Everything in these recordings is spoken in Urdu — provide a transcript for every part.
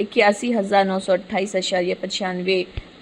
81,928.95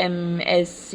MSC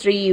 3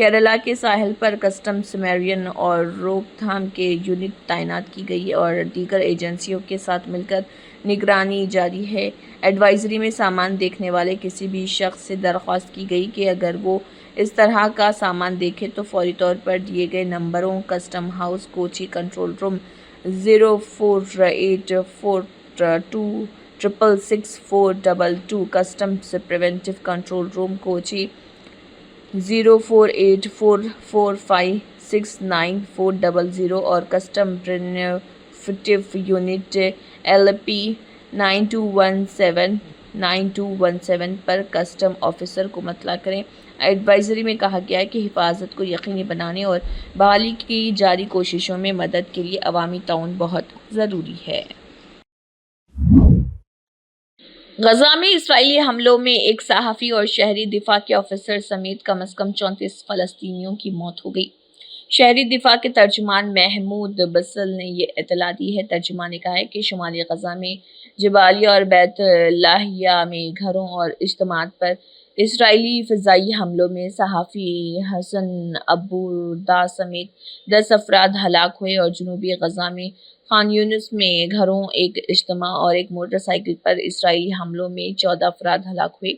کیرلا کے ساحل پر کسٹمز میرین اور روک تھام کے یونٹ تعینات کی گئی اور دیگر ایجنسیوں کے ساتھ مل کر نگرانی جاری ہے۔ ایڈوائزری میں سامان دیکھنے والے کسی بھی شخص سے درخواست کی گئی کہ اگر وہ اس طرح کا سامان دیکھے تو فوری طور پر دیے گئے نمبروں custom house Kochi control room 04842666422، customs preventive control room Kochi 04844569400 اور کسٹم پریونٹیو یونٹ LP 9217 پر کسٹم آفیسر کو مطلع کریں۔ ایڈوائزری میں کہا گیا ہے کہ حفاظت کو یقینی بنانے اور بحالی کی جاری کوششوں میں مدد کے لیے عوامی تعاون بہت ضروری ہے۔ غزہ میں اسرائیلی حملوں میں ایک صحافی اور شہری دفاع کے آفیسر سمیت کم از کم 34 فلسطینیوں کی موت ہو گئی۔ شہری دفاع کے ترجمان محمود بسل نے یہ اطلاع دی ہے۔ ترجمان نے کہا ہے کہ شمالی غزہ میں جبالیہ اور بیت لاہیہ میں گھروں اور اجتماعات پر اسرائیلی فضائی حملوں میں صحافی حسن ابوردہ سمیت 10 افراد ہلاک ہوئے اور جنوبی غزہ میں خان یونس میں گھروں، ایک اجتماع اور ایک موٹر سائیکل پر اسرائیلی حملوں میں 14 افراد ہلاک ہوئے۔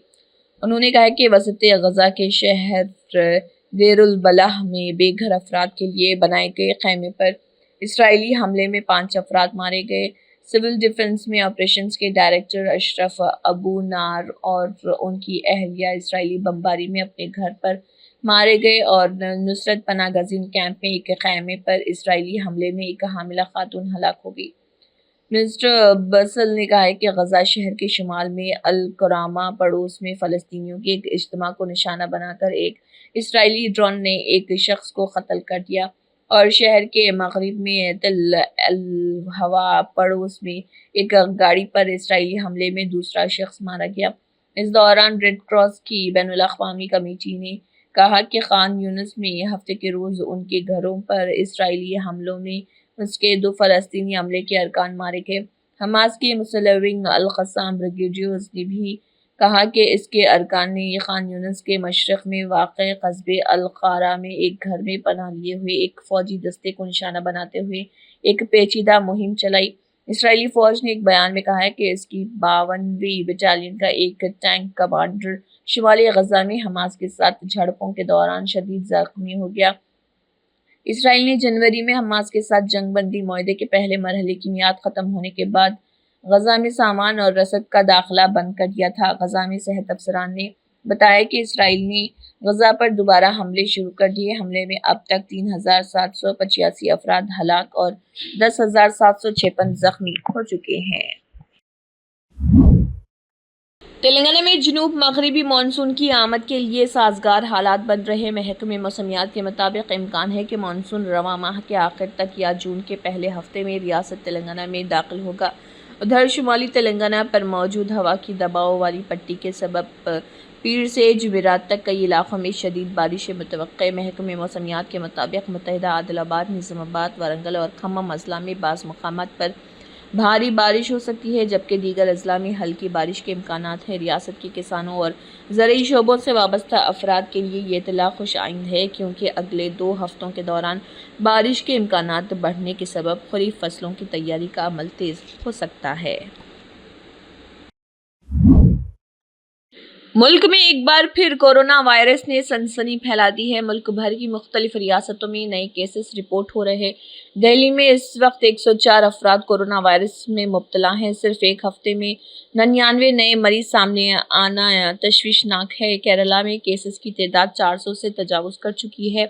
انہوں نے کہا کہ وسط غزہ کے شہر دیر البلح میں بے گھر افراد کے لیے بنائے گئے خیمے پر اسرائیلی حملے میں 5 افراد مارے گئے۔ سول ڈیفنس میں آپریشنز کے ڈائریکٹر اشرف ابو نار اور ان کی اہلیہ اسرائیلی بمباری میں اپنے گھر پر مارے گئے اور نصرت پناہ گزین کیمپ میں ایک خیمے پر اسرائیلی حملے میں ایک حاملہ خاتون ہلاک ہو گئی۔ مسٹر بسل نے کہا کہ غزہ شہر کے شمال میں الکرامہ پڑوس میں فلسطینیوں کے ایک اجتماع کو نشانہ بنا کر ایک اسرائیلی ڈرون نے ایک شخص کو قتل کر دیا اور شہر کے مغرب میں تل الہوا پڑوس میں ایک گاڑی پر اسرائیلی حملے میں دوسرا شخص مارا گیا۔ اس دوران ریڈ کراس کی بین الاقوامی کمیٹی نے کہا کہ خان یونس میں ہفتے کے روز ان کے گھروں پر اسرائیلی حملوں میں اس کے 2 فلسطینی عملے کے ارکان مارے گئے۔ حماس کے مسلح ونگ القسام بریگیڈیئرز نے بھی کہا کہ اس کے ارکان نے خان یونس کے مشرق میں واقع قصبے القارا میں ایک گھر میں پناہ لیے ہوئے ایک فوجی دستے کو نشانہ بناتے ہوئے ایک پیچیدہ مہم چلائی۔ اسرائیلی فوج نے ایک بیان میں کہا ہے کہ اس کی 52ویں بٹالین کا ایک ٹینک کمانڈر شمالی غزہ میں حماس کے ساتھ جھڑپوں کے دوران شدید زخمی ہو گیا۔ اسرائیل نے جنوری میں حماس کے ساتھ جنگ بندی معاہدے کے پہلے مرحلے کی میعاد ختم ہونے کے بعد غزہ میں سامان اور رسد کا داخلہ بند کر دیا تھا۔ غزہ میں صحت افسران نے بتایا کہ اسرائیل نے غزہ پر دوبارہ حملے شروع کر دیے۔ حملے میں اب تک 3785 افراد ہلاک اور 10,756 زخمی ہو چکے ہیں۔ تلنگانہ میں جنوب مغربی مانسون کی آمد کے لیے سازگار حالات بن رہے۔ محکمہ موسمیات کے مطابق امکان ہے کہ مانسون رواں ماہ کے آخر تک یا جون کے پہلے ہفتے میں ریاست تلنگانہ میں داخل ہوگا۔ ادھر شمالی تلنگانہ پر موجود ہوا کی دباؤ والی پٹی کے سبب پیر سے جمعرات تک کئی علاقوں میں شدید بارشیں متوقع۔ محکمہ موسمیات کے مطابق متحدہ عادل آباد، نظام آباد، وارنگل اور کھمم اضلاع میں بعض مقامات پر بھاری بارش ہو سکتی ہے جبکہ دیگر اضلاع میں ہلکی بارش کے امکانات ہیں۔ ریاست کے کسانوں اور زرعی شعبوں سے وابستہ افراد کے لیے یہ اطلاع خوش آئند ہے کیونکہ اگلے 2 ہفتوں کے دوران بارش کے امکانات بڑھنے کے سبب خریف فصلوں کی تیاری کا عمل تیز ہو سکتا ہے۔ ملک میں ایک بار پھر کورونا وائرس نے سنسنی پھیلا دی ہے۔ ملک بھر کی مختلف ریاستوں میں نئے کیسز رپورٹ ہو رہے ہیں۔ دہلی میں اس وقت 104 افراد کورونا وائرس میں مبتلا ہیں۔ صرف ایک ہفتے میں 99 نئے مریض سامنے آنا تشویشناک ہے۔ کیرالہ میں کیسز کی تعداد 400 سے تجاوز کر چکی ہے۔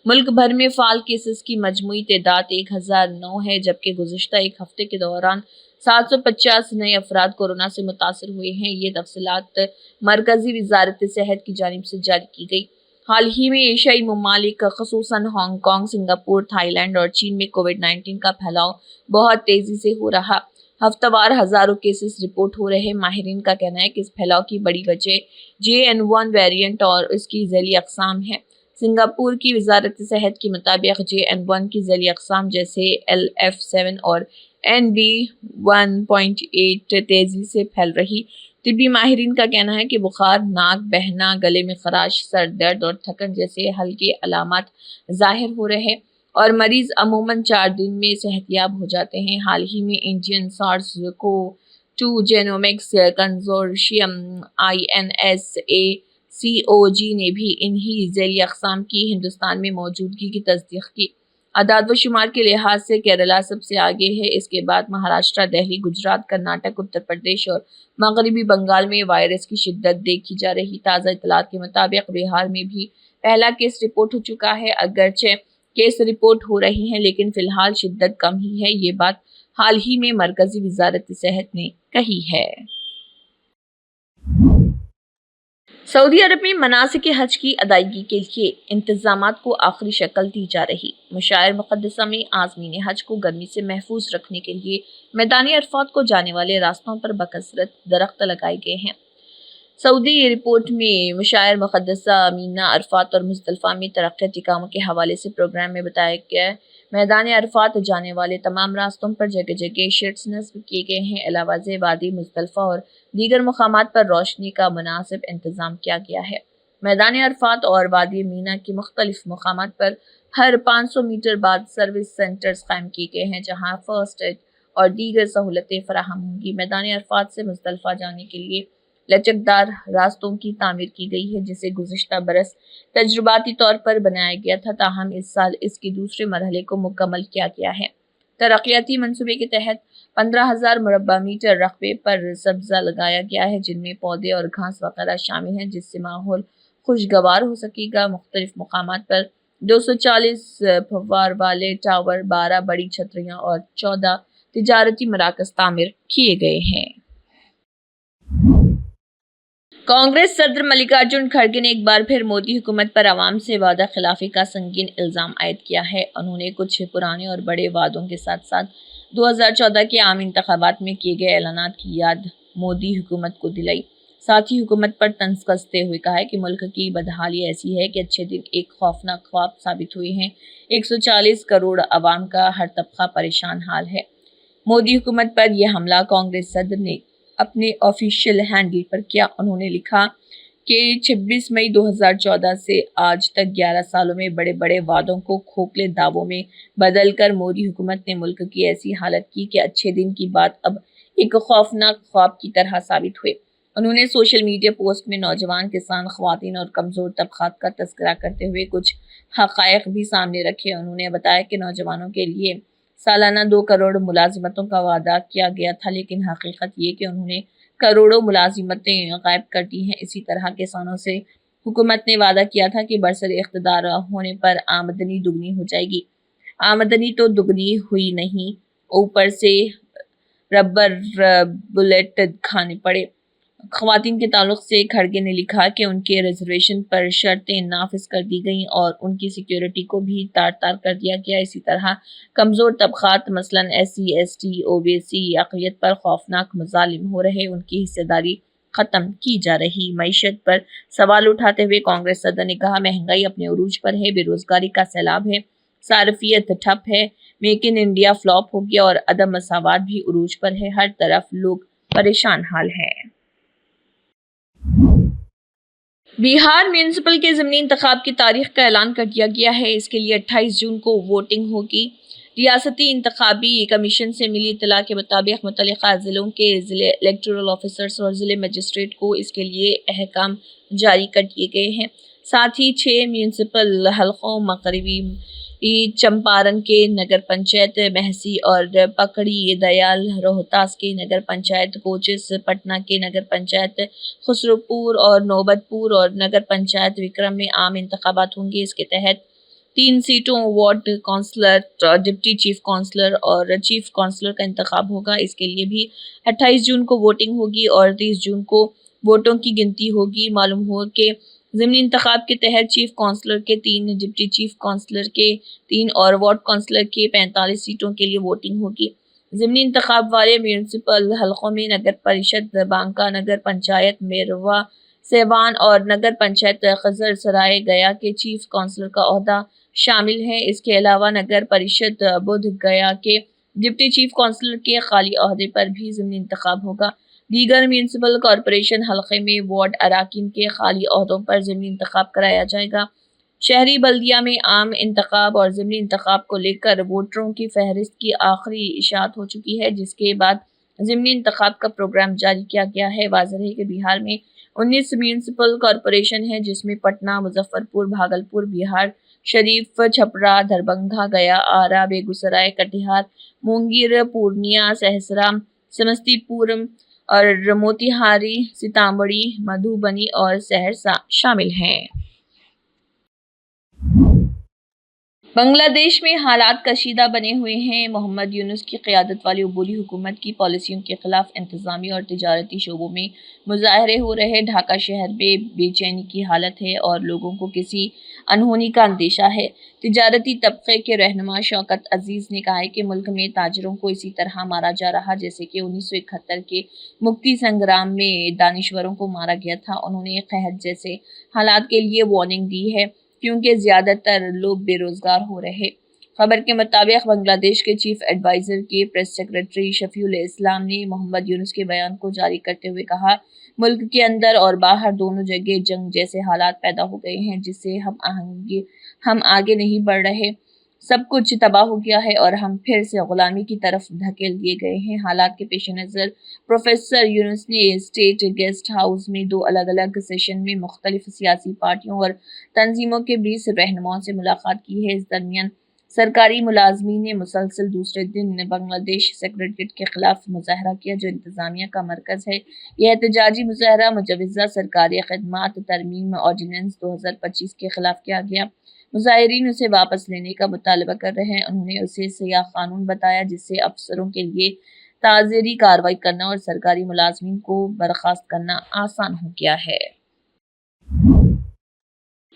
ملک بھر میں فعال کیسز کی مجموعی تعداد 1009 ہے جبکہ گزشتہ ایک ہفتے کے دوران 750 نئے افراد کورونا سے متاثر ہوئے ہیں۔ یہ تفصیلات مرکزی وزارت صحت کی جانب سے جاری کی گئی۔ حال ہی میں ایشیائی ممالک خصوصاً Hong Kong, Singapore, Thailand اور چین میں کووڈ-19 کا پھیلاؤ بہت تیزی سے ہو رہا۔ ہفتہ وار ہزاروں کیسز رپورٹ ہو رہے۔ ماہرین کا کہنا ہے کہ اس پھیلاؤ کی بڑی وجہ JN1 ویریئنٹ اور اس کی ذیلی اقسام ہے۔ سنگاپور کی وزارت صحت کے مطابق JN1 کی ذیلی اقسام جیسے LF7 اور NB1.8 تیزی سے پھیل رہی۔ طبی ماہرین کا کہنا ہے کہ بخار، ناک بہنا، گلے میں خراش، سر درد اور تھکن جیسے ہلکے علامات ظاہر ہو رہے اور مریض عموماً 4 دن میں صحت یاب ہو جاتے ہیں۔ حال ہی میں انڈین SARS-CoV-2 جینومکس کنزورشیم INSACOG نے بھی انہی ذیلی اقسام کی ہندوستان میں موجودگی کی تصدیق کی۔ اعداد و شمار کے لحاظ سے کیرالہ سب سے آگے ہے، اس کے بعد مہاراشٹر، دہلی، گجرات، کرناٹک، اتر پردیش اور مغربی بنگال میں وائرس کی شدت دیکھی جا رہی۔ تازہ اطلاعات کے مطابق بہار میں بھی پہلا کیس رپورٹ ہو چکا ہے۔ اگرچہ کیس رپورٹ ہو رہے ہیں لیکن فی الحال شدت کم ہی ہے، یہ بات حال ہی میں مرکزی وزارت صحت نے کہی ہے۔ سعودی عرب میں مناسک حج کی ادائیگی کے لیے انتظامات کو آخری شکل دی جا رہی۔ مشاعر مقدسہ میں عازمین حج کو گرمی سے محفوظ رکھنے کے لیے میدان عرفات کو جانے والے راستوں پر بکثرت درخت لگائے گئے ہیں۔ سعودی رپورٹ میں مشاعر مقدسہ مینا، عرفات اور مزدلفہ میں ترقیاتی کاموں کے حوالے سے پروگرام میں بتایا گیا میدان عرفات جانے والے تمام راستوں پر جگہ جگہ شیڈز نصب کیے گئے ہیں۔ علاوہ ازیں وادی مزدلفہ اور دیگر مقامات پر روشنی کا مناسب انتظام کیا گیا ہے۔ میدان عرفات اور وادی مینا کے مختلف مقامات پر ہر 500 میٹر بعد سروس سینٹرز قائم کیے گئے ہیں جہاں فرسٹ ایڈ اور دیگر سہولتیں فراہم ہوں گی۔ میدان عرفات سے مزدلفہ جانے کے لیے لچکدار راستوں کی تعمیر کی گئی ہے جسے گزشتہ برس تجرباتی طور پر بنایا گیا تھا، تاہم اس سال اس کے دوسرے مرحلے کو مکمل کیا گیا ہے۔ ترقیاتی منصوبے کے تحت 15,000 مربع میٹر رقبے پر سبزہ لگایا گیا ہے جن میں پودے اور گھاس وغیرہ شامل ہیں جس سے ماحول خوشگوار ہو سکے گا۔ مختلف مقامات پر 240 پھوار والے ٹاور، 12 بڑی چھتریاں اور 14 تجارتی مراکز تعمیر کیے گئے ہیں۔ کانگریس صدر ملکارجن کھڑگے نے ایک بار پھر مودی حکومت پر عوام سے وعدہ خلافی کا سنگین الزام عائد کیا ہے۔ انہوں نے کچھ پرانے اور بڑے وعدوں کے ساتھ ساتھ 2014 کے عام انتخابات میں کیے گئے اعلانات کی یاد مودی حکومت کو دلائی۔ ساتھ ہی حکومت پر طنز کستے ہوئے کہا کہ ملک کی بدحالی ایسی ہے کہ اچھے دن ایک خوفناک خواب ثابت ہوئے ہیں۔ 140 کروڑ عوام کا ہر طبقہ پریشان حال ہے۔ مودی حکومت پر یہ حملہ کانگریس صدر نے اپنے آفیشیل ہینڈل پر کیا۔ انہوں نے لکھا کہ 26 مئی 2014 سے آج تک 11 سالوں میں بڑے بڑے وعدوں کو کھوکھلے دعووں میں بدل کر مودی حکومت نے ملک کی ایسی حالت کی کہ اچھے دن کی بات اب ایک خوفناک خواب کی طرح ثابت ہوئے۔ انہوں نے سوشل میڈیا پوسٹ میں نوجوان، کسان، خواتین اور کمزور طبقات کا تذکرہ کرتے ہوئے کچھ حقائق بھی سامنے رکھے۔ انہوں نے بتایا کہ نوجوانوں کے لیے سالانہ 2 کروڑ ملازمتوں کا وعدہ کیا گیا تھا لیکن حقیقت یہ کہ انہوں نے کروڑوں ملازمتیں غائب کر دی ہیں۔ اسی طرح کسانوں سے حکومت نے وعدہ کیا تھا کہ برسر اقتدار ہونے پر آمدنی دگنی ہو جائے گی۔ آمدنی تو دگنی ہوئی نہیں، اوپر سے ربر بلیٹ کھانے پڑے۔ خواتین کے تعلق سے کھڑگے نے لکھا کہ ان کے ریزرویشن پر شرطیں نافذ کر دی گئیں اور ان کی سیکیورٹی کو بھی تار تار کر دیا گیا۔ اسی طرح کمزور طبقات مثلاً SC ST OBC اقلیت پر خوفناک مظالم ہو رہے، ان کی حصہ داری ختم کی جا رہی۔ معیشت پر سوال اٹھاتے ہوئے کانگریس صدر نے کہا مہنگائی اپنے عروج پر ہے، بے روزگاری کا سیلاب ہے، صارفیت ٹھپ ہے، میک ان انڈیا فلاپ ہو گیا اور عدم مساوات بھی عروج پر ہے، ہر طرف لوگ پریشان حال ہیں۔ بہار میونسپل کے ضمنی انتخاب کی تاریخ کا اعلان کر دیا گیا ہے۔ اس کے لیے 28 جون کو ووٹنگ ہوگی۔ ریاستی انتخابی کمیشن سے ملی اطلاع کے مطابق متعلقہ ضلعوں کے ضلع الیکٹورل آفیسرز اور ضلع مجسٹریٹ کو اس کے لیے احکام جاری کر دیے گئے ہیں۔ ساتھ ہی 6 میونسپل حلقوں مغربی چمپارن کے نگر پنچایت مہسی اور پکڑی دیال، روہتاس کے نگر پنچایت کوچس، پٹنہ کے نگر پنچایت خسروپور اور نوبت پور اور نگر پنچایت وکرم میں عام انتخابات ہوں گے۔ اس کے تحت 3 سیٹوں ward councillor, deputy chief councillor اور چیف کونسلر کا انتخاب ہوگا۔ اس کے لیے بھی 28 جون کو ووٹنگ ہوگی اور 30 جون کو ووٹوں کی گنتی ہوگی۔ معلوم ہو کہ ضمنی انتخاب کے تحت چیف کونسلر کے 3، ڈپٹی چیف کونسلر کے 3 اور وارڈ کونسلر کے 45 سیٹوں کے لیے ووٹنگ ہوگی۔ ضمنی انتخاب والے میونسپل حلقوں میں نگر پریشد بانکا، نگر پنچایت میروا سیوان اور نگر پنچایت خزر سرائے گیا کے چیف کونسلر کا عہدہ شامل ہے۔ اس کے علاوہ نگر پریشد بدھ گیا کے ڈپٹی چیف کونسلر کے خالی عہدے پر بھی ضمنی انتخاب ہوگا۔ دیگر میونسپل کارپوریشن حلقے میں وارڈ اراکین کے خالی عہدوں پر ضمنی انتخاب کرایا جائے گا۔ شہری بلدیہ میں عام انتخاب اور ضمنی انتخاب کو لے کر ووٹروں کی فہرست کی آخری اشاعت ہو چکی ہے، جس کے بعد ضمنی انتخاب کا پروگرام جاری کیا گیا ہے۔ واضح ہے کہ بہار میں 19 میونسپل کارپوریشن ہیں، جس میں پٹنہ، مظفر پور، بھاگلپور، بہار شریف، چھپرا، دربھنگہ، گیا، آرا، بیگوسرائے، کٹیہار، مونگیر، پورنیہ، سہسرا، سمستی پورم اور موتیہاری، سیتامڑھی، مدھوبنی اور سہرسہ شامل ہیں۔ بنگلہ دیش میں حالات کشیدہ بنے ہوئے ہیں۔ محمد یونس کی قیادت والی عبوری حکومت کی پالیسیوں کے خلاف انتظامی اور تجارتی شعبوں میں مظاہرے ہو رہے ہیں۔ ڈھاکہ شہر میں بے چینی کی حالت ہے اور لوگوں کو کسی انہونی کا اندیشہ ہے۔ تجارتی طبقے کے رہنما شوکت عزیز نے کہا ہے کہ ملک میں تاجروں کو اسی طرح مارا جا رہا جیسے کہ 1971 کے مکتی سنگرام میں دانشوروں کو مارا گیا تھا۔ انہوں نے قحط جیسے حالات کے لیے وارننگ دی ہے کیونکہ زیادہ تر لوگ بے روزگار ہو رہے۔ خبر کے مطابق بنگلہ دیش کے چیف ایڈوائزر کے پریس سیکرٹری شفیع الاسلام نے محمد یونس کے بیان کو جاری کرتے ہوئے کہا، ملک کے اندر اور باہر دونوں جگہ جنگ جیسے حالات پیدا ہو گئے ہیں جس سے ہم آگے نہیں بڑھ رہے، سب کچھ تباہ ہو گیا ہے اور ہم پھر سے غلامی کی طرف دھکیل دیے گئے ہیں۔ حالات کے پیش نظر پروفیسر یونس نے اسٹیٹ گیسٹ ہاؤس میں 2 الگ الگ سیشن میں مختلف سیاسی پارٹیوں اور تنظیموں کے 20 رہنماؤں سے ملاقات کی ہے۔ اس درمیان سرکاری ملازمین نے مسلسل دوسرے دن بنگلہ دیش سیکریٹریٹ کے خلاف مظاہرہ کیا جو انتظامیہ کا مرکز ہے۔ یہ احتجاجی مظاہرہ مجوزہ سرکاری خدمات ترمیم آرڈیننس 2025 کے خلاف کیا گیا۔ مظاہرین اسے واپس لینے کا مطالبہ کر رہے ہیں۔ انہوں نے اسے سیاہ قانون بتایا جس سے افسروں کے لیے تعزیری کارروائی کرنا اور سرکاری ملازمین کو برخاست کرنا آسان ہو گیا ہے۔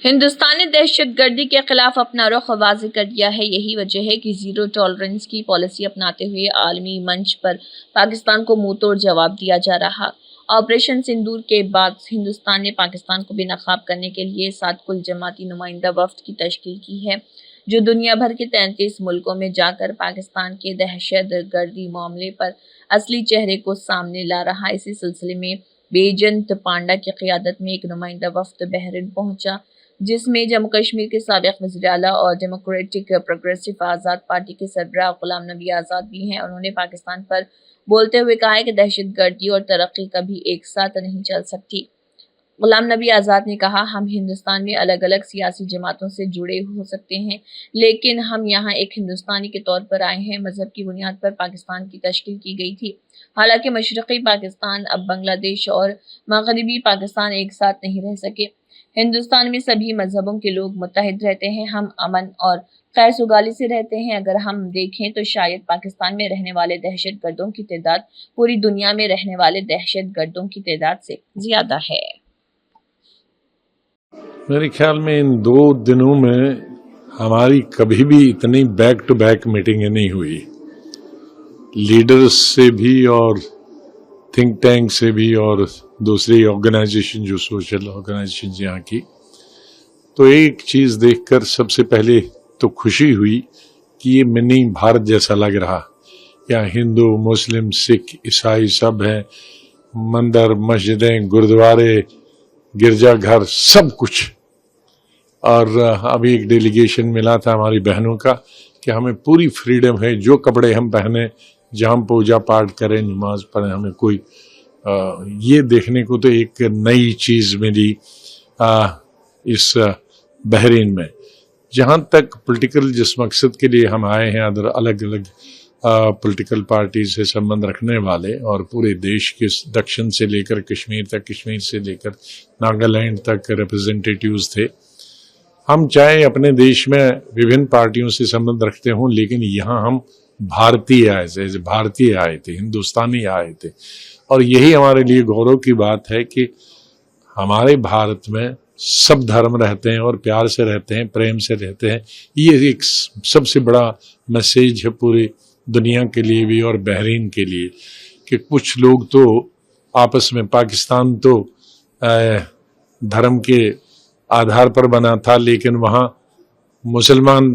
ہندوستان نے دہشت گردی کے خلاف اپنا رخ واضح کر دیا ہے۔ یہی وجہ ہے کہ زیرو ٹالرنس کی پالیسی اپناتے ہوئے عالمی منچ پر پاکستان کو منہ توڑ جواب دیا جا رہا۔ آپریشن سندور کے بعد ہندوستان نے پاکستان کو بے نقاب کرنے کے لیے 7 کل جماعتی نمائندہ وفد کی تشکیل کی ہے جو دنیا بھر کے 33 ملکوں میں جا کر پاکستان کے دہشت گردی معاملے پر اصلی چہرے کو سامنے لا رہا۔ اسی سلسلے میں بیجنت پانڈا کی قیادت میں ایک نمائندہ وفد بحرین پہنچا جس میں جموں کشمیر کے سابق وزیر اعلیٰ اور ڈیموکریٹک پروگریسو آزاد پارٹی کے سربراہ غلام نبی آزاد بھی ہیں۔ انہوں نے پاکستان پر بولتے ہوئے کہا ہے کہ دہشت گردی اور ترقی کبھی ایک ساتھ نہیں چل سکتی۔ غلام نبی آزاد نے کہا، ہم ہندوستان میں الگ الگ سیاسی جماعتوں سے جڑے ہو سکتے ہیں لیکن ہم یہاں ایک ہندوستانی کے طور پر آئے ہیں۔ مذہب کی بنیاد پر پاکستان کی تشکیل کی گئی تھی، حالانکہ مشرقی پاکستان اب بنگلہ دیش اور مغربی پاکستان ایک ساتھ نہیں رہ سکے۔ ہندوستان میں سبھی مذہبوں کے لوگ متحد رہتے ہیں، ہم امن اور خیر سگالی سے رہتے ہیں۔ اگر ہم دیکھیں تو شاید پاکستان میں رہنے والے دہشت گردوں کی تعداد پوری دنیا میں رہنے والے دہشت گردوں کی تعداد سے زیادہ ہے۔ میرے خیال میں ان 2 دنوں میں ہماری کبھی بھی اتنی بیک ٹو بیک میٹنگیں نہیں ہوئی، لیڈرز سے بھی اور تھنک ٹینک سے بھی اور دوسری آرگنائزیشن جو سوشل آرگنائزیشن یہاں کی، تو ایک چیز دیکھ کر سب سے پہلے تو خوشی ہوئی کہ یہ منی بھارت جیسا لگ رہا۔ یہاں ہندو، مسلم، سکھ، عیسائی سب ہیں، مندر، مسجدیں، گردوارے، گرجا گھر، سب کچھ۔ اور ابھی ایک ڈیلیگیشن ملا تھا ہماری بہنوں کا کہ ہمیں پوری فریڈم ہے، جو کپڑے ہم پہنے، جہاں پوجا پاٹ کریں، نماز پڑھیں، ہمیں کوئی یہ دیکھنے کو تو ایک نئی چیز ملی اس بحرین میں۔ جہاں تک پولیٹیکل جس مقصد کے لیے ہم آئے ہیں، ادھر الگ الگ پولیٹیکل پارٹی سے سمبند رکھنے والے اور پورے دیش کے دکشن سے لے کر کشمیر تک، کشمیر سے لے کر ناگالینڈ تک ریپرزنٹیٹیوز تھے۔ ہم چاہے اپنے دیش میں وبھن پارٹیوں سے سمبند رکھتے ہوں لیکن یہاں ہم بھارتی آئے تھے، ہندوستانی آئے تھے، اور یہی ہمارے لیے غورو کی بات ہے کہ ہمارے بھارت میں سب دھرم رہتے ہیں اور پیار سے رہتے ہیں، پریم سے رہتے ہیں۔ یہ ایک سب سے بڑا میسیج ہے پوری دنیا کے لیے بھی اور بحرین کے لیے کہ کچھ لوگ تو آپس میں، پاکستان تو دھرم کے آدھار پر بنا تھا لیکن وہاں مسلمان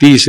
30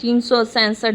367